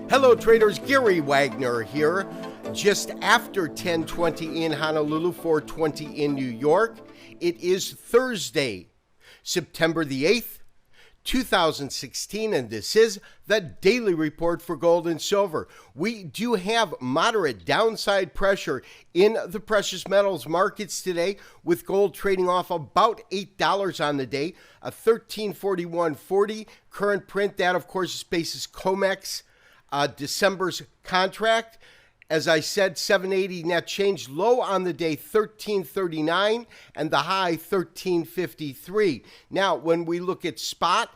Hello traders, Gary Wagner here. Just after 10:20 in Honolulu, 4:20 in New York. It is Thursday, September the 8th, 2016, and this is the Daily Report for Gold and Silver. We do have moderate downside pressure in the precious metals markets today, with gold trading off about $8 on the day, a 1341.40 current print. That, of course, is basis COMEX December's contract. As I said, 780 net change, low on the day 1339 and the high 1353. Now, when we look at spot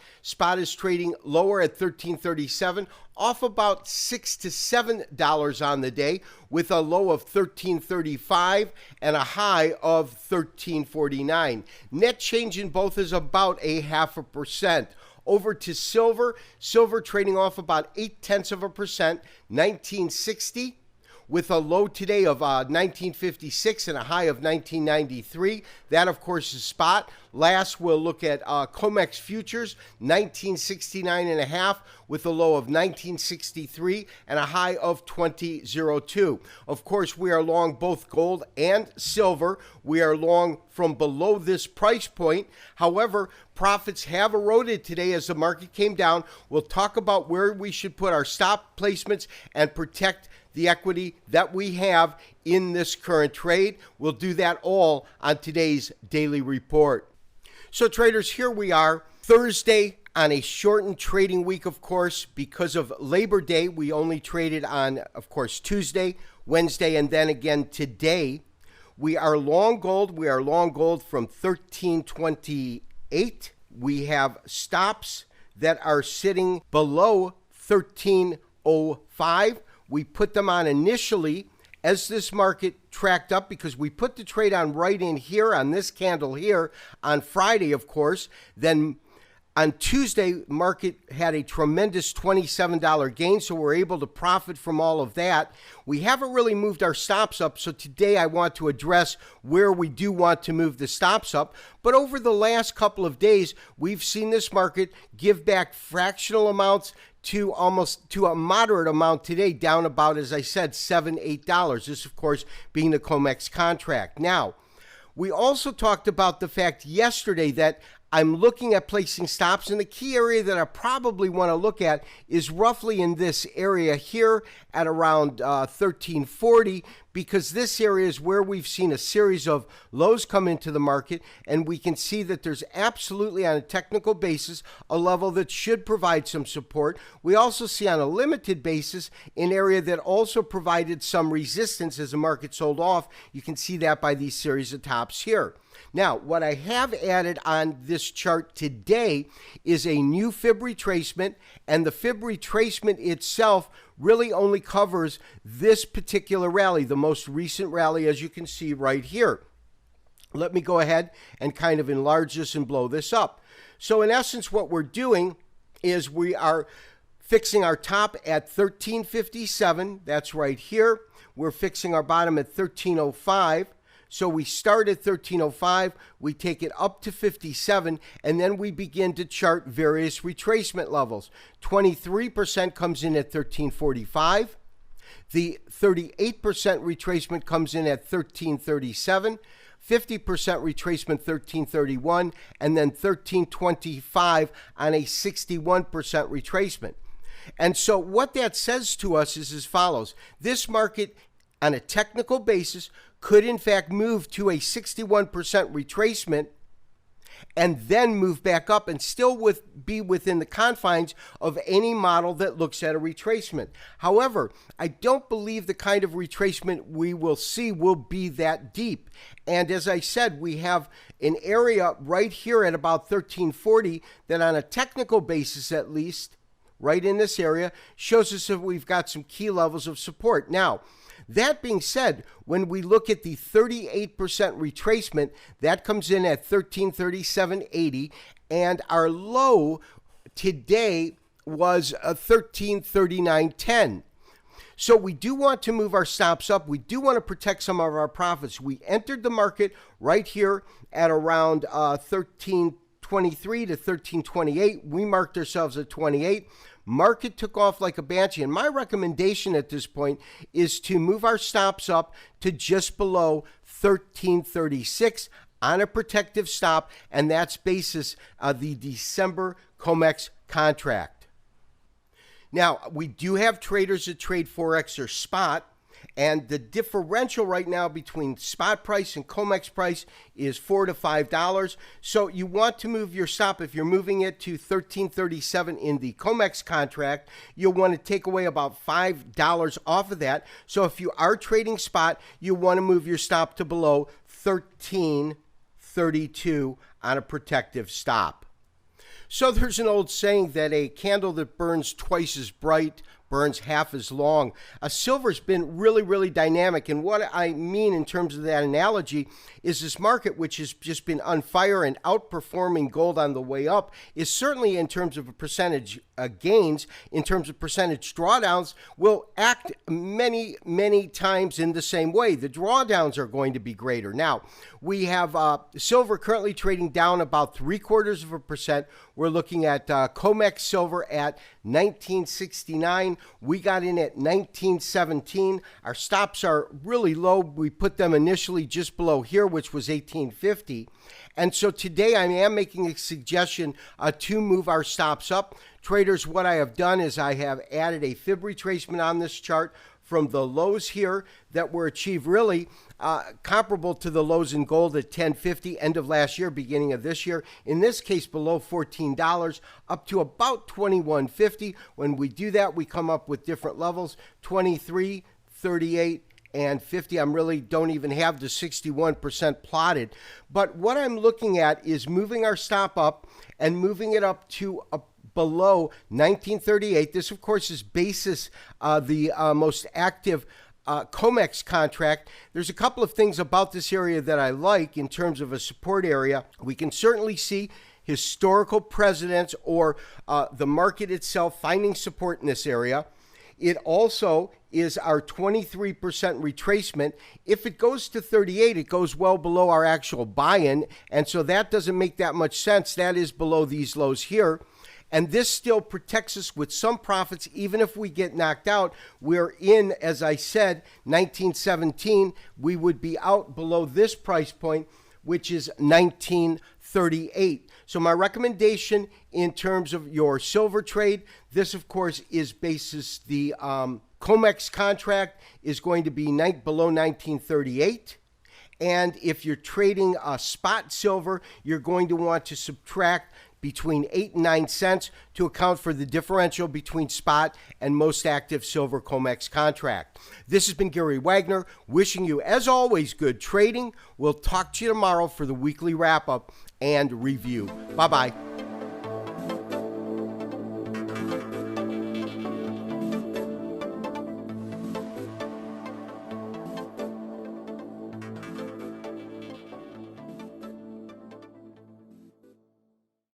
is trading lower at 1337, off about $6 to $7 on the day, with a low of 1335 and a high of 1349. Net change in both is about 0.5%. Over to silver trading off about 0.8%, 1960, with a low today of 1956 and a high of 1993. That, of course, is spot. Last, we'll look at COMEX futures, 1969.5, with a low of 1963 and a high of 2002. Of course, we are long both gold and silver. We are long from below this price point. However, profits have eroded today as the market came down. We'll talk about where we should put our stop placements and protect the equity that we have in this current trade. We'll do that all on today's daily report. So traders, here we are, Thursday on a shortened trading week, of course, because of Labor Day. We only traded on, of course, Tuesday, Wednesday, and then again today. We are long gold. We are long gold from 1328. We have stops that are sitting below 1305. We put them on initially as this market tracked up, because we put the trade on right in here on this candle here on Friday, of course. Then on Tuesday, market had a tremendous $27 gain, so we're able to profit from all of that. We haven't really moved our stops up, so today I want to address where we do want to move the stops up. But over the last couple of days, we've seen this market give back fractional amounts to a moderate amount today, down about, as I said, $7, $8. This, of course, being the COMEX contract. Now, we also talked about the fact yesterday that I'm looking at placing stops, and the key area that I probably want to look at is roughly in this area here at around 1340, because this area is where we've seen a series of lows come into the market, and we can see that there's absolutely, on a technical basis, a level that should provide some support. We also see on a limited basis an area that also provided some resistance as the market sold off. You can see that by these series of tops here. Now, what I have added on this chart today is a new fib retracement, and the fib retracement itself really only covers this particular rally, the most recent rally, as you can see right here. Let me go ahead and kind of enlarge this and blow this up. So in essence, what we're doing is we are fixing our top at 1357. That's right here. We're fixing our bottom at 1305. So we start at 1305, we take it up to 57, and then we begin to chart various retracement levels. 23% comes in at 1345. The 38% retracement comes in at 1337. 50% retracement 1331, and then 1325 on a 61% retracement. And so what that says to us is as follows. This market, on a technical basis, could in fact move to a 61% retracement and then move back up and still be within the confines of any model that looks at a retracement. However, I don't believe the kind of retracement we will see will be that deep. And as I said, we have an area right here at about 1340 that, on a technical basis at least, right in this area, shows us that we've got some key levels of support. Now, that being said, when we look at the 38% retracement, that comes in at 1337.80, and our low today was a 1339.10. So we do want to move our stops up. We do want to protect some of our profits. We entered the market right here at around 1323 to 1328. We marked ourselves at 28. Market took off like a banshee. And my recommendation at this point is to move our stops up to just below 1336 on a protective stop, and that's basis the December COMEX contract. Now, we do have traders that trade Forex or spot, and the differential right now between spot price and COMEX price is $4 to $5. So you want to move your stop. If you're moving it to 1337 in the COMEX contract, you'll want to take away about $5 off of that. So if you are trading spot, you want to move your stop to below 1332 on a protective stop. So there's an old saying that a candle that burns twice as bright burns half as long. Silver's been really dynamic, and what I mean in terms of that analogy is this market, which has just been on fire and outperforming gold on the way up, is certainly in terms of a percentage gains, in terms of percentage drawdowns, will act many times in the same way. The drawdowns are going to be greater. Now, we have silver currently trading down about 0.75%. We're looking at COMEX silver at 1969. We got in at 1917. Our stops are really low. We put them initially just below here, which was 1850. And so today I am making a suggestion to move our stops up. Traders, what I have done is I have added a fib retracement on this chart from the lows here that were achieved really comparable to the lows in gold at 1050 end of last year, beginning of this year. In this case, below $14 up to about $21.50. When we do that, we come up with different levels, 23, 38, and 50. I really don't even have the 61% plotted. But what I'm looking at is moving our stop up and moving it up to below 1938. This, of course, is basis the most active COMEX contract. There's a couple of things about this area that I like in terms of a support area. We can certainly see historical precedents or the market itself finding support in this area. It also is our 23% retracement. If it goes to 38, it goes well below our actual buy-in, and so that doesn't make that much sense. That is below these lows here. And this still protects us with some profits. Even if we get knocked out, we're in, as I said, 1917. We would be out below this price point, which is 1938. So my recommendation in terms of your silver trade, this, of course, is basis the COMEX contract is going to be below 1938. And if you're trading spot silver, you're going to want to subtract between 8 and 9 cents to account for the differential between spot and most active silver COMEX contract. This has been Gary Wagner, wishing you, as always, good trading. We'll talk to you tomorrow for the weekly wrap-up and review. Bye-bye.